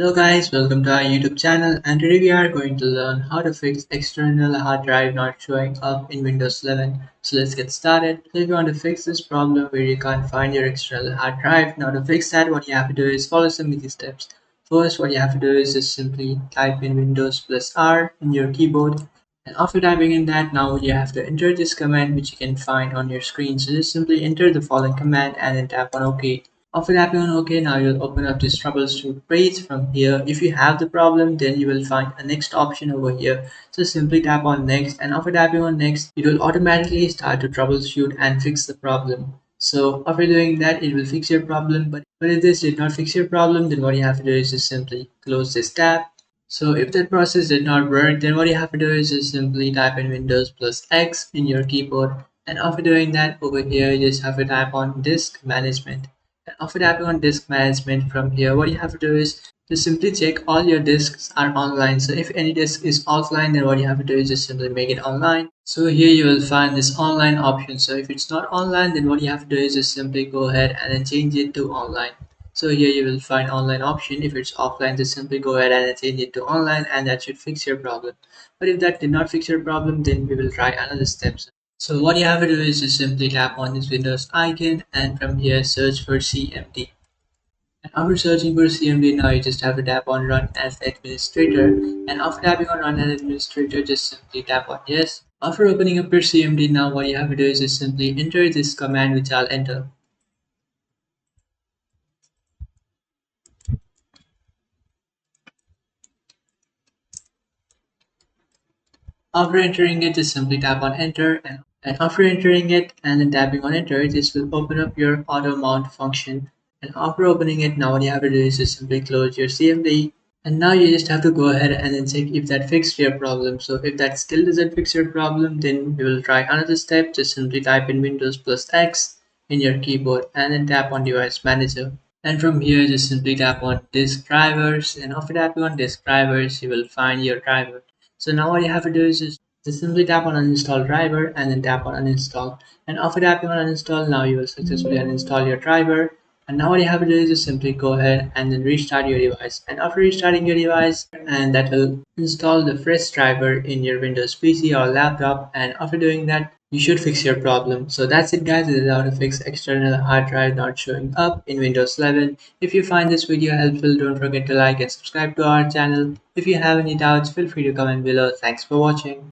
Hello guys, welcome to our YouTube channel, and today we are going to learn how to fix external hard drive not showing up in Windows 11. So let's get started. So if you want to fix this problem where you can't find your external hard drive, now to fix that what you have to do is follow some easy steps. First what you have to do is just simply type in Windows plus R in your keyboard, and after typing in that, now you have to enter this command which you can find on your screen. So just simply enter the following command and then tap on OK. After tapping on OK, now you'll open up this troubleshoot page. From here, if you have the problem, then you will find a next option over here. So simply tap on next, and after tapping on next, it will automatically start to troubleshoot and fix the problem. So after doing that, it will fix your problem. But if this did not fix your problem, then what you have to do is just simply close this tab. So if that process did not work, then what you have to do is just simply type in Windows plus X in your keyboard. And after doing that, over here, you just have to type on disk management. And after tapping on disk management, from here, what you have to do is just simply check all your disks are online. So if any disk is offline, then what you have to do is just simply make it online. So here you will find this online option. So if it's not online, then what you have to do is just simply go ahead and then change it to online. So here you will find online option. If it's offline, just simply go ahead and change it to online, and that should fix your problem. But if that did not fix your problem, then we will try another steps. So what you have to do is just simply tap on this Windows icon, and from here search for CMD. And after searching for CMD, now you just have to tap on run as administrator, and after tapping on run as administrator, just simply tap on yes. After opening up your CMD, now what you have to do is just simply enter this command which I'll enter. After entering it, just simply tap on enter, and after entering it and then tapping on enter, this will open up your auto mount function. And after opening it, now what you have to do is just simply close your CMD, and now you just have to go ahead and then check if that fixed your problem. So if that still doesn't fix your problem, then we will try another step. Just simply type in Windows plus X in your keyboard and then tap on device manager. And from here, just simply tap on disk drivers, and after tapping on disk drivers, you will find your driver. So now what you have to do is just simply tap on uninstall driver and then tap on uninstall. And after tapping on uninstall, now you will successfully uninstall your driver. And now what you have to do is just simply go ahead and then restart your device. And after restarting your device, and that will install the fresh driver in your Windows PC or laptop. And after doing that, you should fix your problem. So that's it guys, this is how to fix external hard drive not showing up in Windows 11. If you find this video helpful, don't forget to like and subscribe to our channel. If you have any doubts, feel free to comment below. Thanks for watching.